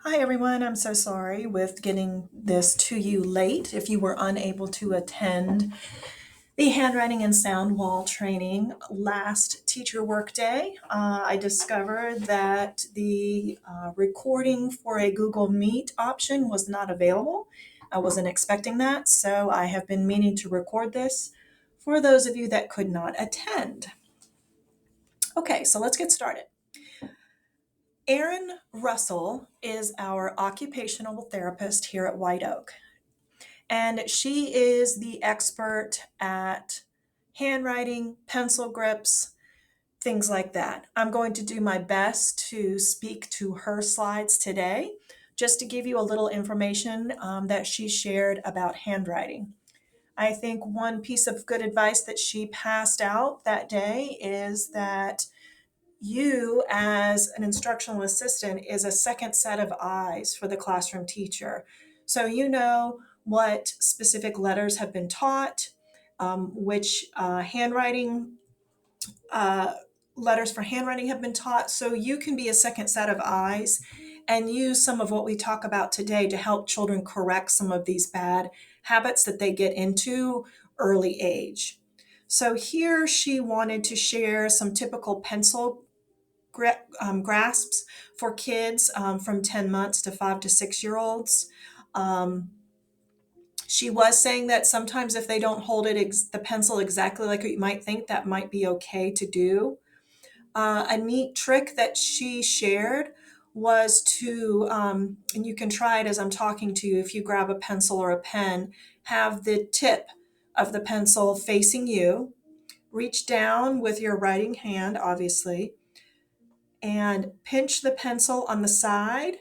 Hi everyone, I'm so sorry with getting this to you late. If you were unable to attend the handwriting and sound wall training last teacher workday, I discovered that the recording for a Google Meet option was not available. I wasn't expecting that, so I have been meaning to record this for those of you that could not attend. Okay, so let's get started. Erin Russell is our occupational therapist here at White Oak, and she is the expert at handwriting, pencil grips, things like that. I'm going to do my best to speak to her slides today, just to give you a little information that she shared about handwriting. I think one piece of good advice that she passed out that day is that you as an instructional assistant is a second set of eyes for the classroom teacher. So you know what specific letters have been taught, which handwriting uh, letters for handwriting have been taught. So you can be a second set of eyes and use some of what we talk about today to help children correct some of these bad habits that they get into early age. So here she wanted to share some typical pencil grasps for kids from 10 months to 5 to 6 year olds. Um, she was saying that sometimes if they don't hold the pencil exactly like what you might think, that might be okay to do. A neat trick that she shared was to, and you can try it as I'm talking to you, if you grab a pencil or a pen, have the tip of the pencil facing you, reach down with your writing hand, obviously, and pinch the pencil on the side,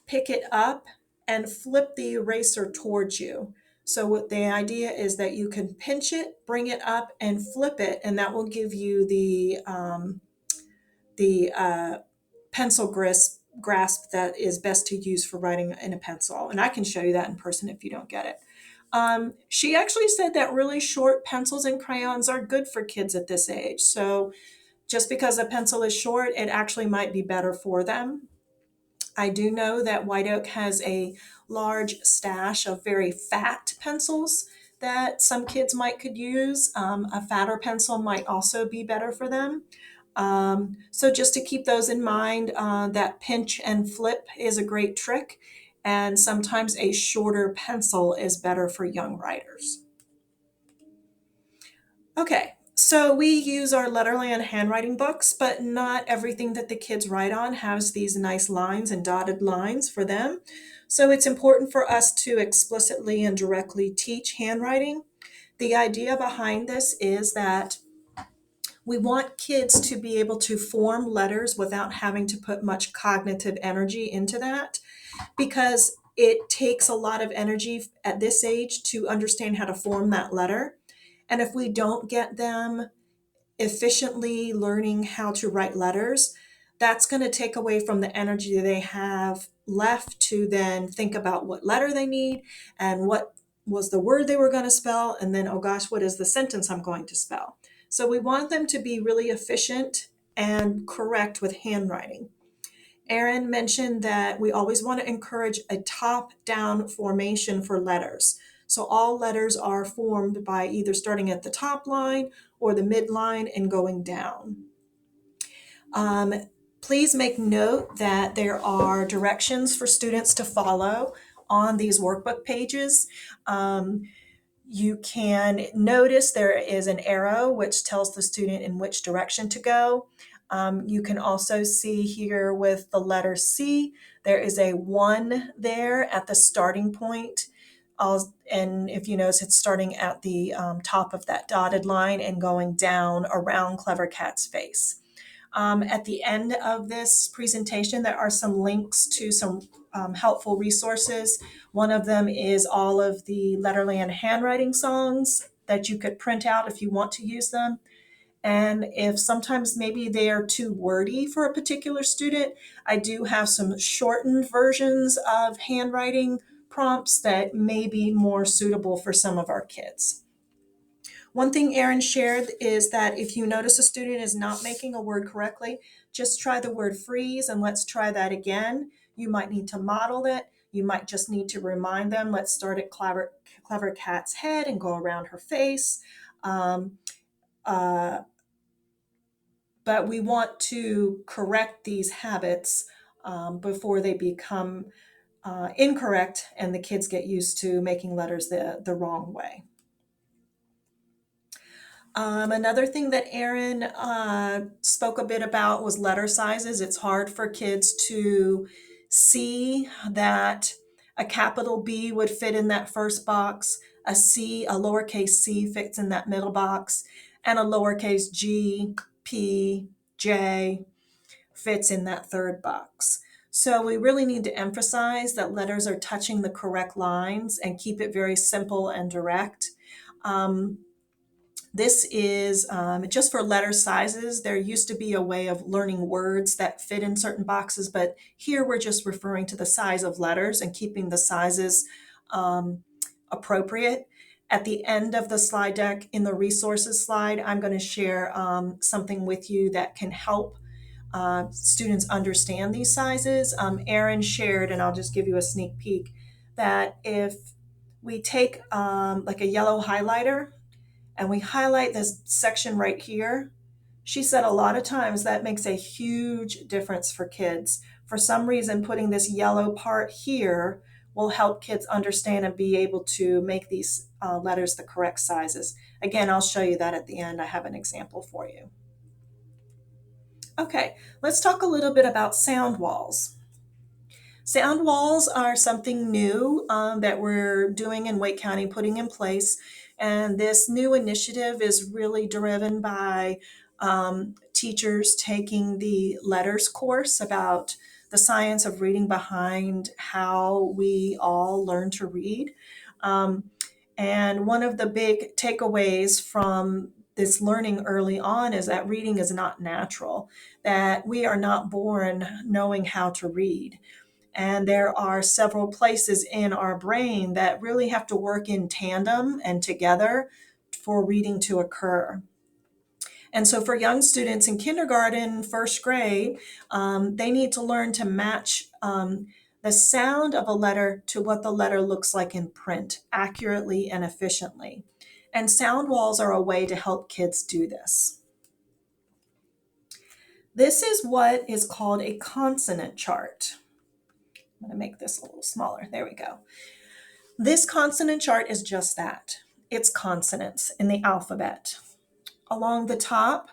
pick it up, and flip the eraser towards you. So what the idea is that you can pinch it, bring it up, and flip it, and that will give you the pencil grasp that is best to use for writing in a pencil. And I can show you that in person if you don't get it. She actually said that really short pencils and crayons are good for kids at this age. So just because a pencil is short, it actually might be better for them. I do know that White Oak has a large stash of very fat pencils that some kids might could use. A fatter pencil might also be better for them. So just to keep those in mind, that pinch and flip is a great trick, and sometimes a shorter pencil is better for young writers. Okay, so we use our Letterland handwriting books, but not everything that the kids write on has these nice lines and dotted lines for them. So it's important for us to explicitly and directly teach handwriting. The idea behind this is that we want kids to be able to form letters without having to put much cognitive energy into that, because it takes a lot of energy at this age to understand how to form that letter. And if we don't get them efficiently learning how to write letters, that's going to take away from the energy they have left to then think about what letter they need and what was the word they were going to spell, and then, oh gosh, what is the sentence I'm going to spell? So we want them to be really efficient and correct with handwriting. Erin mentioned that we always want to encourage a top-down formation for letters. So all letters are formed by either starting at the top line or the midline and going down. Um, Please make note that there are directions for students to follow on these workbook pages. You can notice there is an arrow which tells the student in which direction to go. You can also see here with the letter C, there is a 1 there at the starting point. And if you notice, it's starting at the top of that dotted line and going down around Clever Cat's face. At the end of this presentation, there are some links to some helpful resources. One of them is all of the Letterland handwriting songs that you could print out if you want to use them. And if sometimes maybe they are too wordy for a particular student, I do have some shortened versions of handwriting prompts that may be more suitable for some of our kids. One thing Erin shared is that if you notice a student is not making a word correctly, just try the word freeze and let's try that again. You might need to model it. You might just need to remind them, let's start at Clever Cat's head and go around her face. Um, uh, but we want to correct these habits before they become incorrect and the kids get used to making letters the wrong way. Another thing that Erin spoke a bit about was letter sizes. It's hard for kids to see that a capital B would fit in that first box, a lowercase c fits in that middle box, and a lowercase g, p, j fits in that third box. So we really need to emphasize that letters are touching the correct lines and keep it very simple and direct. Um, this is just for letter sizes. There used to be a way of learning words that fit in certain boxes, but here we're just referring to the size of letters and keeping the sizes um, appropriate. At the end of the slide deck, in the resources slide, I'm going to share something with you that can help students understand these sizes. Erin shared, and I'll just give you a sneak peek, that if we take like a yellow highlighter and we highlight this section right here, she said a lot of times that makes a huge difference for kids. For some reason, putting this yellow part here will help kids understand and be able to make these letters the correct sizes. Again, I'll show you that at the end. I have an example for you. Okay, let's talk a little bit about sound walls. Sound walls are something new that we're doing in Wake County, putting in place. And this new initiative is really driven by teachers taking the letters course about the science of reading behind how we all learn to read. Um, and one of the big takeaways from this learning early on is that reading is not natural, that we are not born knowing how to read. And there are several places in our brain that really have to work in tandem and together for reading to occur. And so for young students in kindergarten, first grade, they need to learn to match the sound of a letter to what the letter looks like in print accurately and efficiently. And sound walls are a way to help kids do this. This is what is called a consonant chart. I'm going to make this a little smaller. There we go. This consonant chart is just that. It's consonants in the alphabet. Along the top,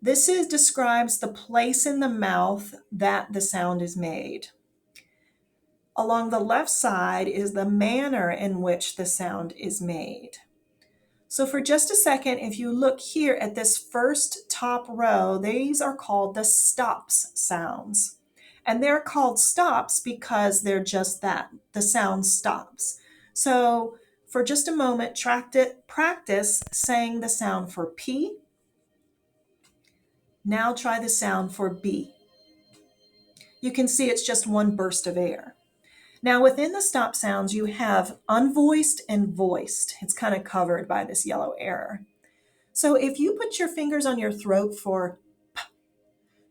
describes the place in the mouth that the sound is made. Along the left side is the manner in which the sound is made. So for just a second, if you look here at this first top row, these are called the stops sounds. And they're called stops because they're just that, the sound stops. So for just a moment, practice saying the sound for P. Now try the sound for B. You can see it's just one burst of air. Now within the stop sounds, you have unvoiced and voiced. It's kind of covered by this yellow air. So if you put your fingers on your throat for P,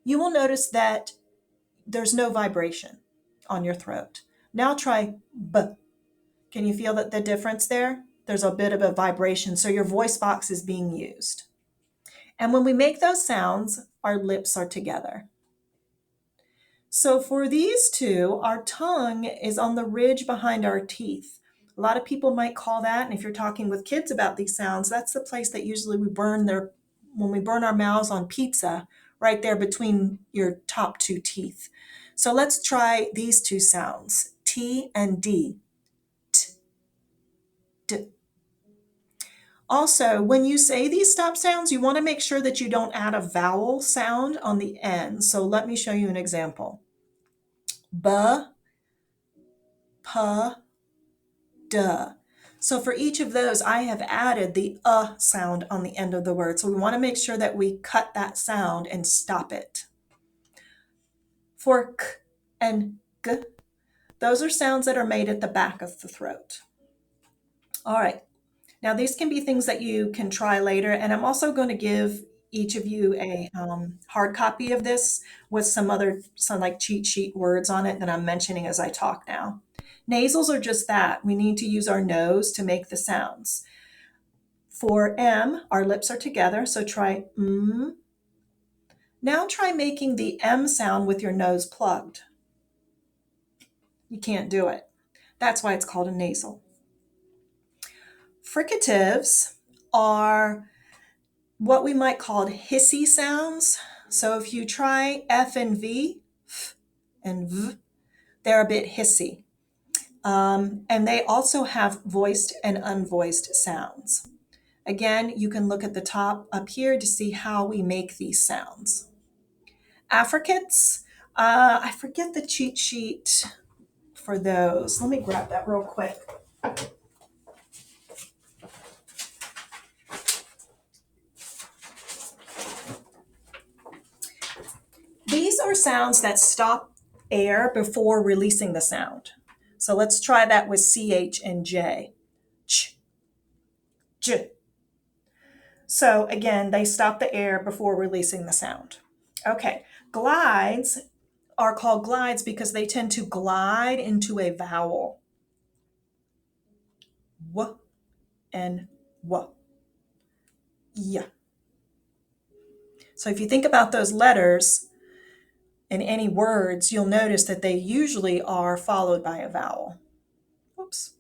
you will notice that there's no vibration on your throat. Now try B. Can you feel that the difference there? There's a bit of a vibration, so your voice box is being used. And when we make those sounds, our lips are together. So for these two, our tongue is on the ridge behind our teeth. A lot of people might call that, and if you're talking with kids about these sounds, that's the place that usually when we burn our mouths on pizza, right there between your top two teeth. So let's try these two sounds, T and D. T, D. Also, when you say these stop sounds, you want to make sure that you don't add a vowel sound on the end. So let me show you an example. B, P, duh. So for each of those, I have added the sound on the end of the word. So we want to make sure that we cut that sound and stop it. For k and g, those are sounds that are made at the back of the throat. All right. Now these can be things that you can try later, and I'm also going to give each of you a hard copy of this with some like cheat sheet words on it that I'm mentioning as I talk now. Nasals are just that. We need to use our nose to make the sounds. For M, our lips are together, so try mm. Now try making the M sound with your nose plugged. You can't do it. That's why it's called a nasal. Fricatives are what we might call hissy sounds. So if you try F and V, f and v, they're a bit hissy. And they also have voiced and unvoiced sounds. Again, you can look at the top up here to see how we make these sounds. Affricates, I forget the cheat sheet for those. Let me grab that real quick. These are sounds that stop air before releasing the sound. So let's try that with CH and J. Ch, j. So again, they stop the air before releasing the sound. Okay, glides are called glides because they tend to glide into a vowel. W and w. Yeah. So if you think about those letters in any words, you'll notice that they usually are followed by a vowel. Oops.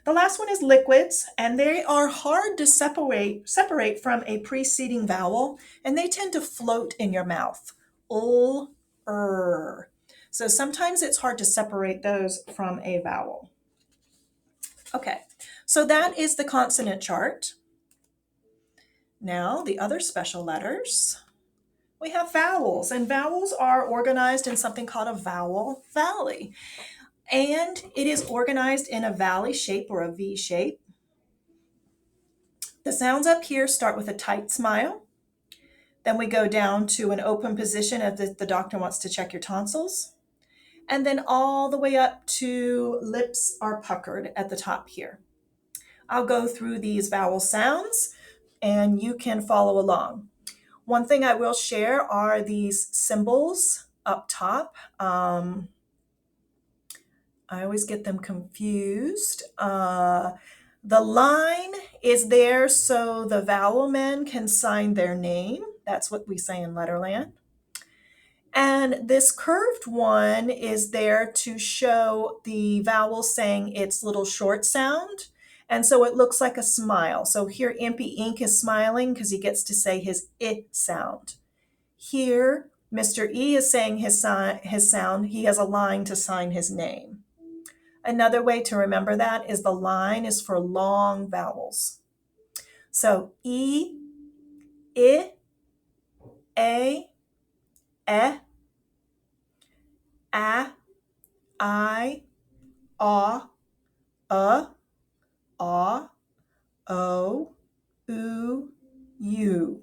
The last one is liquids, and they are hard to separate from a preceding vowel, and they tend to float in your mouth. Ul, So sometimes it's hard to separate those from a vowel. Okay, so that is the consonant chart. Now, the other special letters. We have vowels, and vowels are organized in something called a vowel valley. And it is organized in a valley shape or a V shape. The sounds up here start with a tight smile. Then we go down to an open position if the doctor wants to check your tonsils. And then all the way up to lips are puckered at the top here. I'll go through these vowel sounds and you can follow along. One thing I will share are these symbols up top. I always get them confused. The line is there so the vowel men can sign their name. That's what we say in Letterland. And this curved one is there to show the vowel saying its little short sound. And so it looks like a smile. So here Impy Ink is smiling because he gets to say his I sound. Here, Mr. E is saying his sound. He has a line to sign his name. Another way to remember that is the line is for long vowels. So E, I, A, E, A, I, A, A, O, U, U.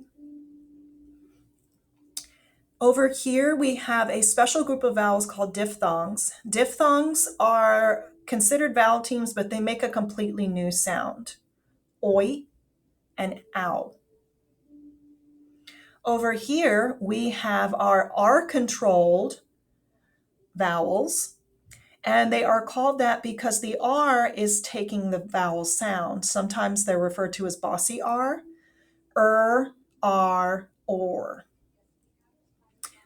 Over here, we have a special group of vowels called diphthongs. Diphthongs are considered vowel teams, but they make a completely new sound. Oi and ow. Over here, we have our R-controlled vowels, and they are called that because the R is taking the vowel sound. Sometimes they're referred to as bossy R, R, or.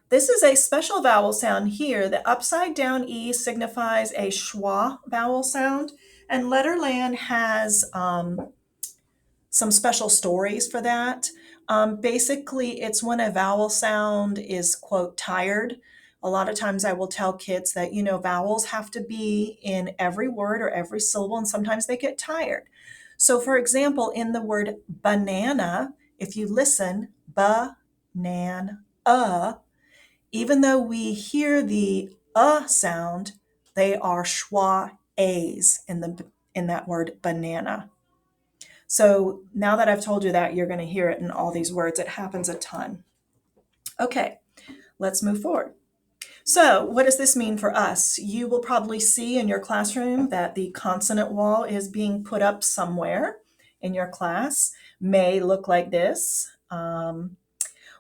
This is a special vowel sound here. The upside down E signifies a schwa vowel sound, and Letterland has some special stories for that. Basically, it's when a vowel sound is, quote, tired. A lot of times I will tell kids that, vowels have to be in every word or every syllable, and sometimes they get tired. So, for example, in the word banana, if you listen, ba-nan, even though we hear the sound, they are schwa a's in that word banana. So now that I've told you that, you're going to hear it in all these words. It happens a ton. Okay, let's move forward. So what does this mean for us? You will probably see in your classroom that the consonant wall is being put up somewhere in your class. May look like this.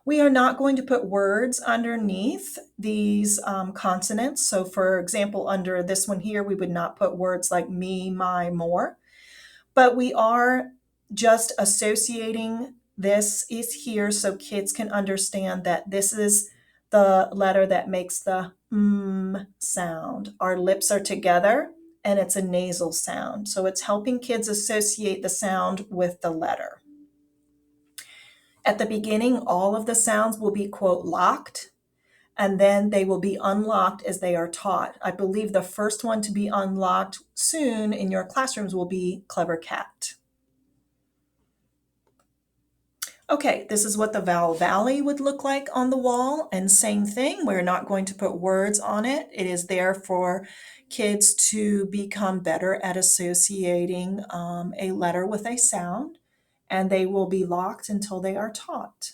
We are not going to put words underneath these consonants. So for example, under this one here, we would not put words like me, my, more, but we are just associating this is here so kids can understand that this is the letter that makes the sound. Our lips are together and it's a nasal sound. So it's helping kids associate the sound with the letter. At the beginning, all of the sounds will be, quote, locked, and then they will be unlocked as they are taught. I believe the first one to be unlocked soon in your classrooms will be Clever Cat. Okay, this is what the vowel valley would look like on the wall, and same thing, we're not going to put words on it. It is there for kids to become better at associating a letter with a sound, and they will be locked until they are taught.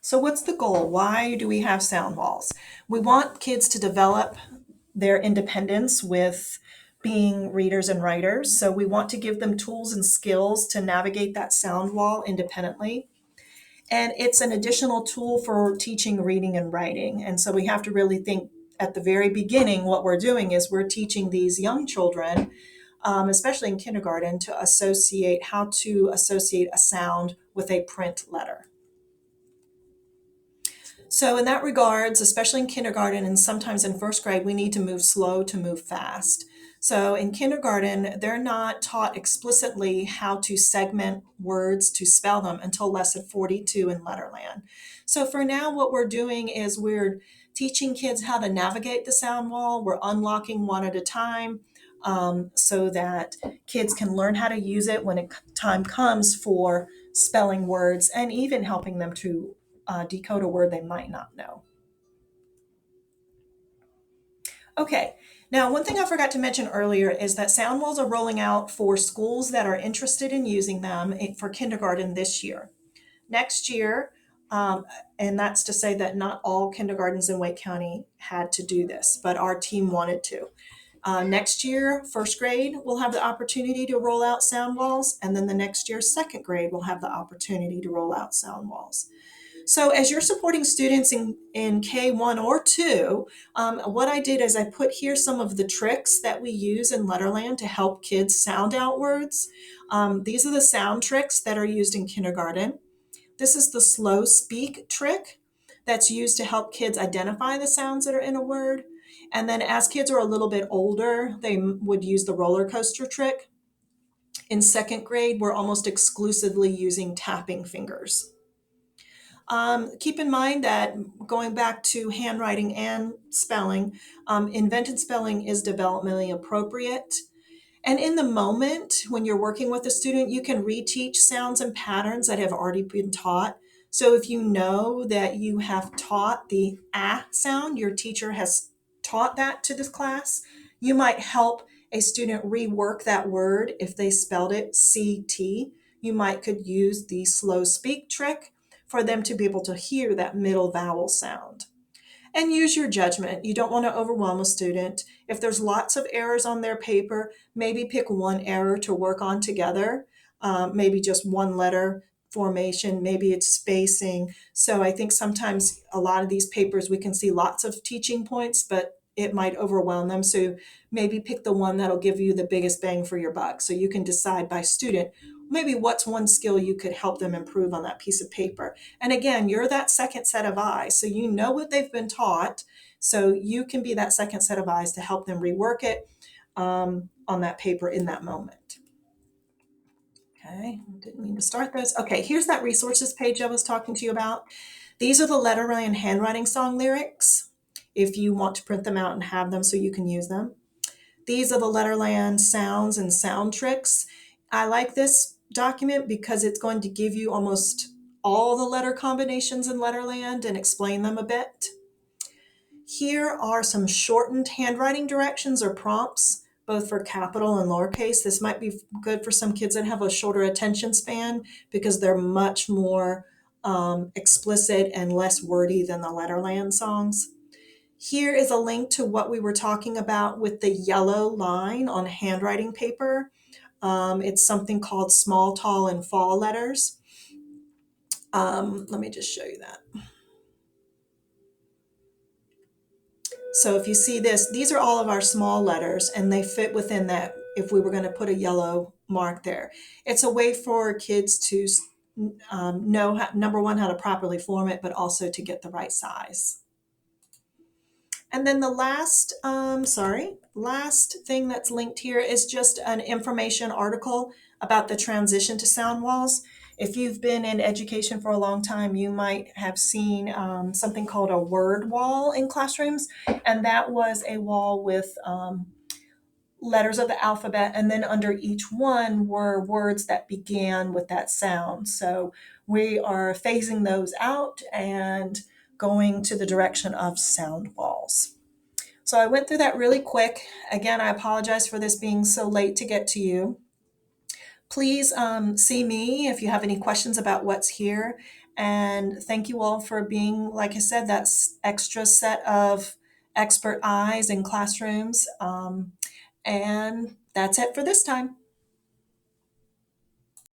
So what's the goal? Why do we have sound walls? We want kids to develop their independence with being readers and writers. So we want to give them tools and skills to navigate that sound wall independently. And it's an additional tool for teaching reading and writing. And so we have to really think at the very beginning, what we're doing is we're teaching these young children, especially in kindergarten, to associate how to associate a sound with a print letter. So in that regards, especially in kindergarten and sometimes in first grade, we need to move slow to move fast. So in kindergarten, they're not taught explicitly how to segment words to spell them until lesson 42 in Letterland. So for now, what we're doing is we're teaching kids how to navigate the sound wall. We're unlocking one at a time so that kids can learn how to use it when time comes for spelling words and even helping them to decode a word they might not know. Okay, now one thing I forgot to mention earlier is that sound walls are rolling out for schools that are interested in using them for kindergarten this year. Next year, and that's to say that not all kindergartens in Wake County had to do this, but our team wanted to. Next year, first grade will have the opportunity to roll out sound walls, and then the next year, second grade will have the opportunity to roll out sound walls. So as you're supporting students in K1 or 2, what I did is I put here some of the tricks that we use in Letterland to help kids sound out words. These are the sound tricks that are used in kindergarten. This is the slow speak trick that's used to help kids identify the sounds that are in a word. And then as kids are a little bit older, they would use the roller coaster trick. In second grade, we're almost exclusively using tapping fingers. Keep in mind that going back to handwriting and spelling, invented spelling is developmentally appropriate. And in the moment, when you're working with a student, you can reteach sounds and patterns that have already been taught. So if you know that you have taught the ah sound, your teacher has taught that to this class, you might help a student rework that word. If they spelled it CT, you might could use the slow speak trick for them to be able to hear that middle vowel sound. And use your judgment. You don't want to overwhelm a student. If there's lots of errors on their paper, maybe pick one error to work on together. Maybe just one letter formation, maybe it's spacing. So I think sometimes a lot of these papers we can see lots of teaching points, but it might overwhelm them. So maybe pick the one that'll give you the biggest bang for your buck. So you can decide by student, maybe what's one skill you could help them improve on that piece of paper. And again, you're that second set of eyes. So you know what they've been taught. So you can be that second set of eyes to help them rework it on that paper in that moment. Okay, didn't mean to start this. Okay, here's that resources page I was talking to you about. These are the Letterland and handwriting song lyrics, if you want to print them out and have them so you can use them. These are the Letterland sounds and sound tricks. I like this document because it's going to give you almost all the letter combinations in Letterland and explain them a bit. Here are some shortened handwriting directions or prompts, both for capital and lowercase. This might be good for some kids that have a shorter attention span because they're much more explicit and less wordy than the Letterland songs. Here is a link to what we were talking about with the yellow line on handwriting paper. It's something called small, tall, and fall letters. Let me just show you that. So if you see this, these are all of our small letters and they fit within that if we were going to put a yellow mark there. It's a way for kids to know, how, number one, how to properly form it, but also to get the right size. And then the last thing that's linked here is just an information article about the transition to sound walls. If you've been in education for a long time, you might have seen something called a word wall in classrooms, and that was a wall with letters of the alphabet, and then under each one were words that began with that sound. So we are phasing those out and going to the direction of sound walls. So I went through that really quick. Again, I apologize for this being so late to get to you. Please see me if you have any questions about what's here. And thank you all for being, like I said, that extra set of expert eyes in classrooms. And that's it for this time.